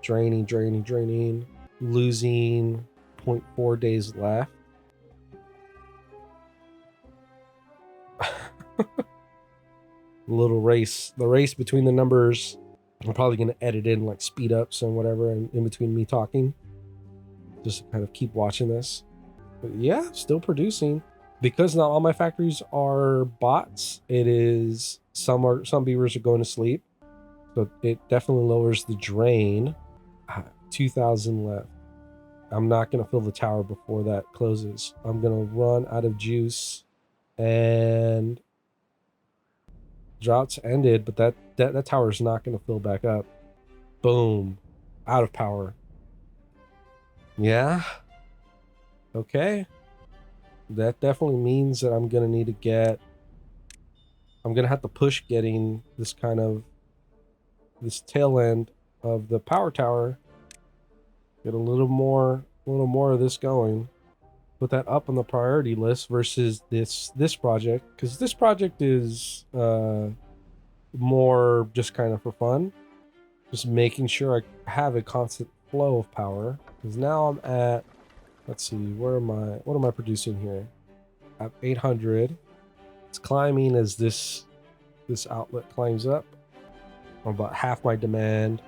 Draining, losing 0.4 days left. Little race, the race between the numbers. I'm probably going to edit in like speed ups and whatever in between me talking, just to kind of keep watching this. But yeah, still producing. Because not all my factories are bots, it is some beavers are going to sleep, so it definitely lowers the drain. 2,000 left. I'm not going to fill the tower before that closes. I'm going to run out of juice, and droughts ended, but that tower is not going to fill back up. Boom. Out of power. Yeah. Okay. That definitely means that I'm going to need to get... I'm going to have to push getting this tail end of the power tower. Get a little more of this going. Put that up on the priority list versus this project, because this project is more just kind of for fun, just making sure I have a constant flow of power. Because now I'm at, let's see, what am I producing here? I have 800. It's climbing as this outlet climbs up. I'm about half my demand.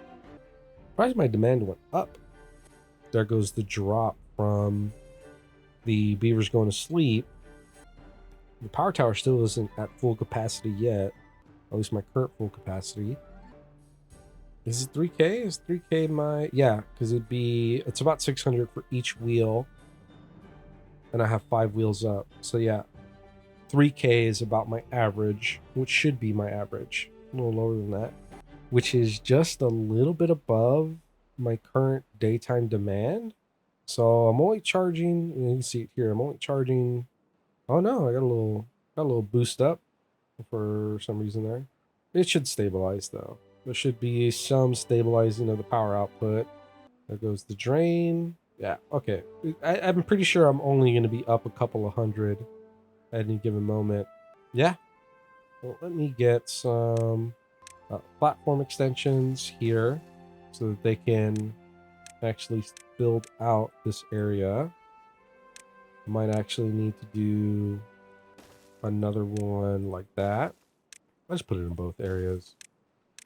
Surprised my demand went up. There goes the drop from the beavers going to sleep. The power tower still isn't at full capacity yet. At least my current full capacity. Is it 3K? Is 3K my... Yeah, because it's about 600 for each wheel. And I have 5 wheels up. So yeah, 3K is about my average, which should be my average. A little lower than that. Which is just a little bit above my current daytime demand. So I'm only charging... You can see it here. I'm only charging... Oh no, I got a little boost up for some reason there. It should stabilize though. There should be some stabilizing of the power output. There goes the drain. Yeah, okay. I'm pretty sure I'm only going to be up a couple of hundred at any given moment. Yeah. Well, let me get some platform extensions here so that they can actually build out this area. Might actually need to do another one like that. Let's put it in both areas.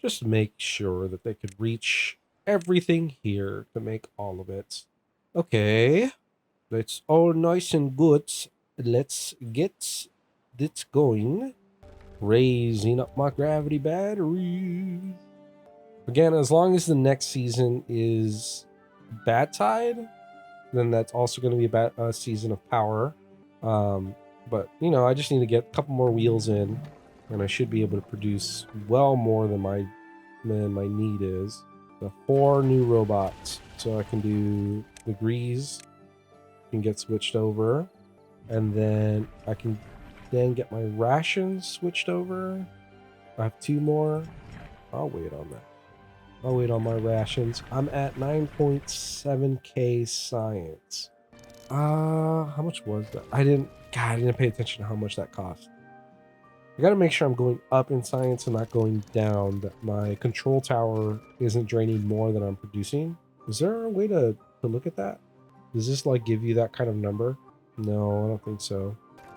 Just to make sure that they could reach everything here to make all of it. Okay. That's all nice and good. Let's get this going. Raising up my gravity batteries. Again, as long as the next season is bad tide, then that's also going to be a season of power. But, you know, I just need to get a couple more wheels in, and I should be able to produce well more than my need is. The 4 new robots. So I can do degrees, can get switched over, and then I can then get my rations switched over. I have 2 more. I'll wait on that. I'll wait on my rations. I'm at 9.7k science. How much was that? I didn't pay attention to how much that cost. I gotta make sure I'm going up in science and not going down, that my control tower isn't draining more than I'm producing. Is there a way to look at that? Does this like give you that kind of number? No, I don't think so.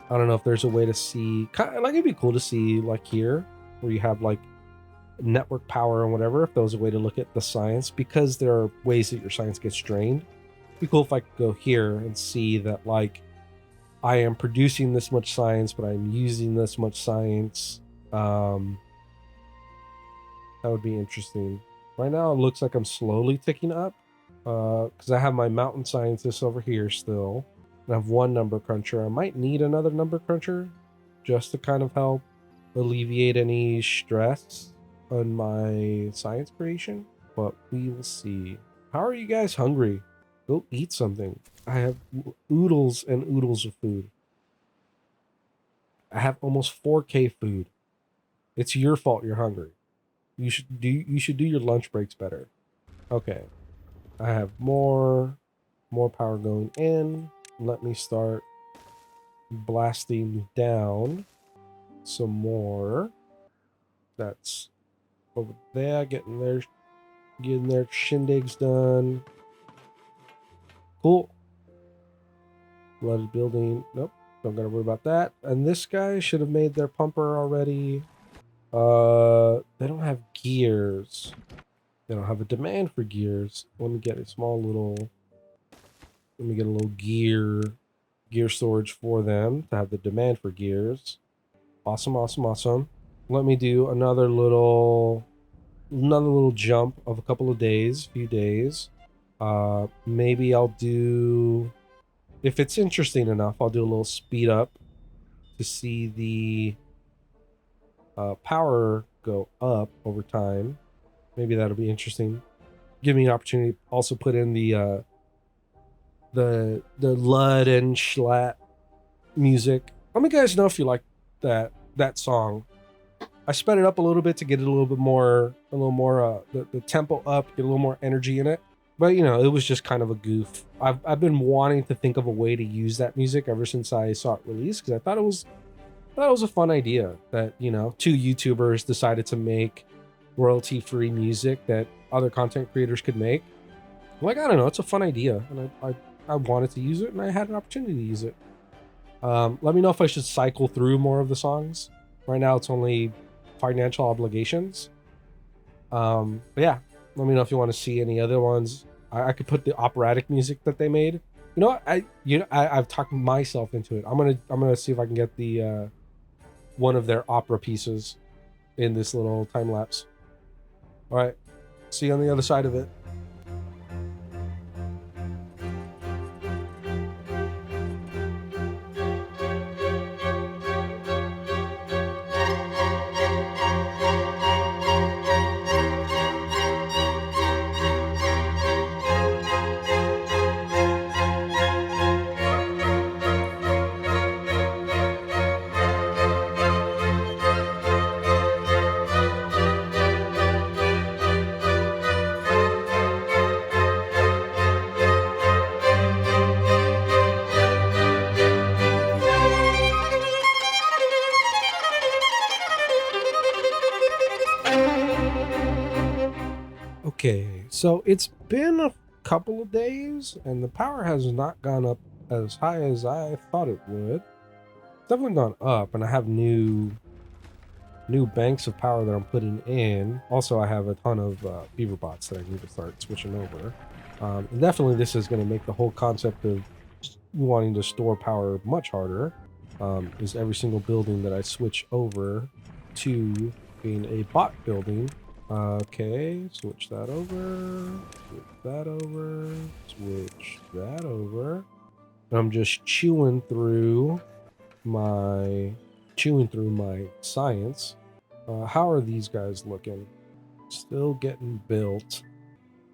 I don't know if there's a way to see, like it'd be cool to see like here where you have like network power and whatever, if there was a way to look at the science, because there are ways that your science gets drained. It'd be cool if I could go here and see that like I am producing this much science, but I'm using this much science. That would be interesting. Right now it looks like I'm slowly ticking up, because I have my mountain scientist over here still, and I have 1 number cruncher. I might need another number cruncher just to kind of help alleviate any stress on my science creation, but we will see. How are you guys hungry? Go eat something. I have oodles and oodles of food. I have almost 4k food. It's your fault you're hungry. You should do your lunch breaks better. Okay. I have more power going in. Let me start blasting down some more. That's over there, getting their shindigs done. Cool. Flooded building. Nope, don't gotta worry about that. And this guy should have made their pumper already. They don't have gears. They don't have a demand for gears. Let me get a little gear storage for them to have the demand for gears. Awesome. Let me do another little jump of a couple of days, few days. Maybe I'll do, if it's interesting enough, I'll do a little speed up to see the power go up over time. Maybe that'll be interesting. Give me an opportunity to also put in the Lud and Schlatt music. Let me guys know if you like that song. I sped it up a little bit to get it a little more the tempo up, get a little more energy in it. But you know, it was just kind of a goof. I've been wanting to think of a way to use that music ever since I saw it released, because I thought it was a fun idea that, you know, 2 YouTubers decided to make royalty-free music that other content creators could make. Like, I don't know, it's a fun idea, and I wanted to use it, and I had an opportunity to use it. Let me know if I should cycle through more of the songs. Right now it's only financial obligations. But yeah, let me know if you want to see any other ones. I could put the operatic music that they made. You know what? I've talked myself into it. I'm gonna see if I can get the one of their opera pieces in this little time lapse. All right, see you on the other side of it. Okay, so it's been a couple of days and the power has not gone up as high as I thought it would. It's definitely gone up, and I have new banks of power that I'm putting in. Also, I have a ton of beaver bots that I need to start switching over. And definitely this is going to make the whole concept of wanting to store power much harder. Is every single building that I switch over to being a bot building. Okay, switch that over, switch that over, switch that over. And I'm just chewing through my science. How are these guys looking? Still getting built.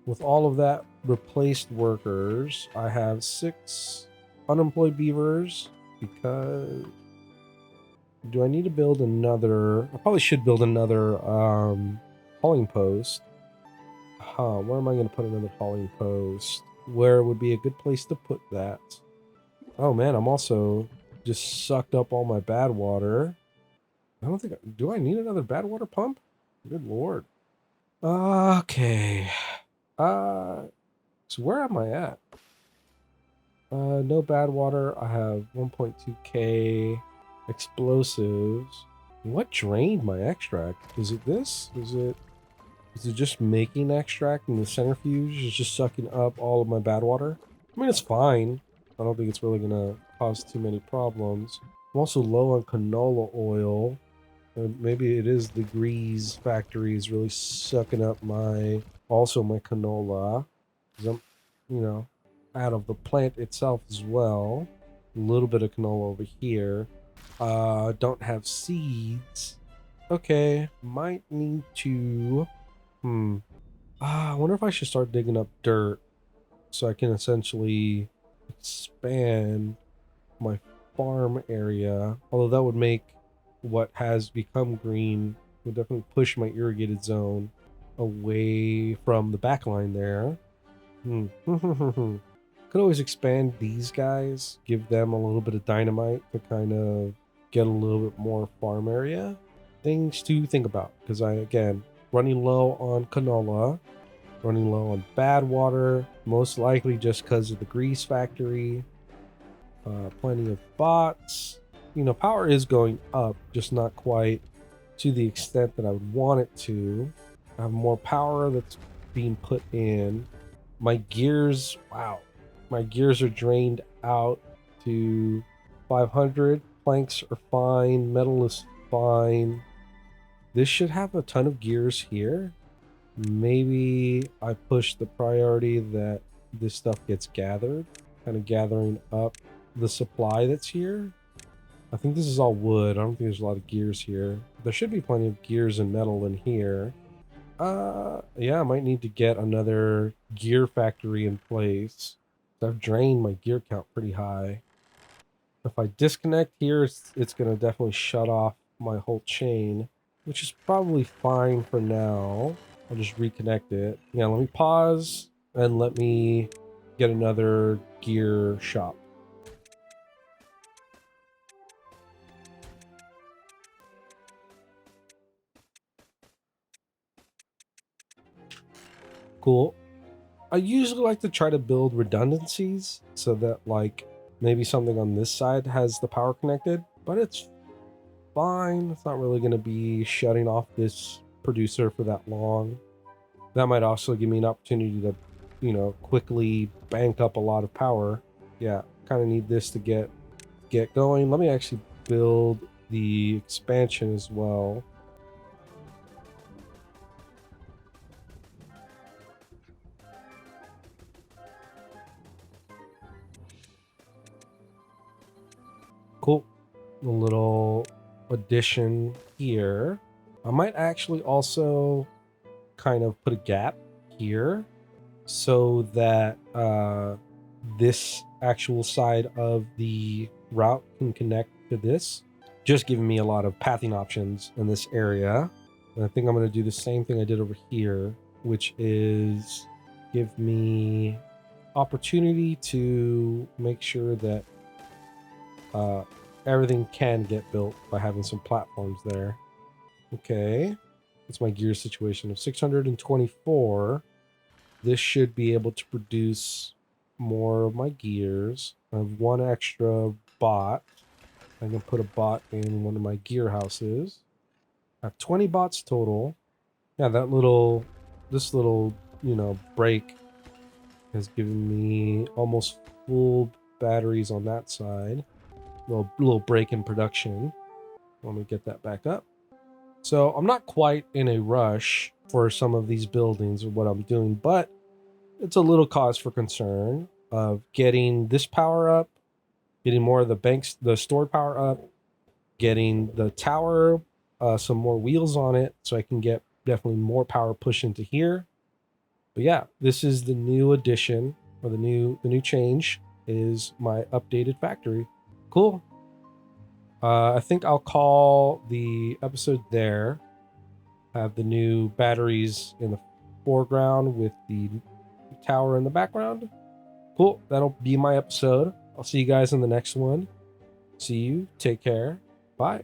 with all of that replaced workers, I have 6 unemployed beavers because do I need to build another? I probably should build another hauling post. Where am I going to put another hauling post? Where would be a good place to put that? Oh man, I'm also just sucked up all my bad water. I don't think, do I need another bad water pump? Good lord. Okay. So where am I at? No bad water. I have 1.2k explosives. What drained my extract? Is it this? Is it just making extract and the centrifuge is just sucking up all of my bad water? I mean, it's fine. I don't think it's really gonna cause too many problems. I'm also low on canola oil. Maybe it is the grease factory is really sucking up my canola. 'Cause I'm, you know, out of the plant itself as well. A little bit of canola over here. Don't have seeds. Okay, might need to. I wonder if I should start digging up dirt so I can essentially expand my farm area. Although that would make what has become green, would definitely push my irrigated zone away from the back line there. Could always expand these guys, give them a little bit of dynamite to kind of get a little bit more farm area. Things to think about, because again, running low on canola, running low on bad water, most likely just because of the grease factory. Plenty of bots. Power is going up, just not quite to the extent that I would want it to. I have more power that's being put in. My gears, wow. My gears are drained out to 500. Planks are fine. Metal is fine. This should have a ton of gears here. Maybe I push the priority that this stuff gets gathered, kind of gathering up the supply that's here. I think this is all wood. I don't think there's a lot of gears here. There should be plenty of gears and metal in here. Yeah, I might need to get another gear factory in place. I've drained my gear count pretty high. If I disconnect here, it's going to definitely shut off my whole chain, which is probably fine for now. I'll just reconnect it. Yeah, let me pause and let me get another gear shop. Cool. I usually like to try to build redundancies so that like maybe something on this side has the power connected, but it's fine. It's not really going to be shutting off this producer for that long. That might also give me an opportunity to, quickly bank up a lot of power. Yeah, kind of need this to get going. Let me actually build the expansion as well. Cool. A little addition here. I might actually also kind of put a gap here so that this actual side of the route can connect to this, just giving me a lot of pathing options in this area. And I think I'm going to do the same thing I did over here, which is give me opportunity to make sure that everything can get built by having some platforms there. Okay, that's my gear situation of 624. This should be able to produce more of my gears. I have one extra bot. I can put a bot in one of my gear houses. I have 20 bots total. Yeah, this little, break has given me almost full batteries on that side. Little break in production. Let me get that back up. So I'm not quite in a rush for some of these buildings or what I'm doing, but it's a little cause for concern of getting this power up, getting more of the stored power up, getting the tower, some more wheels on it so I can get definitely more power pushed into here. But yeah, this is the new addition, or the new change is my updated factory. Cool. I think I'll call the episode there. Have the new batteries in the foreground with the tower in the background. Cool. That'll be my episode. I'll see you guys in the next one. See you. Take care. Bye.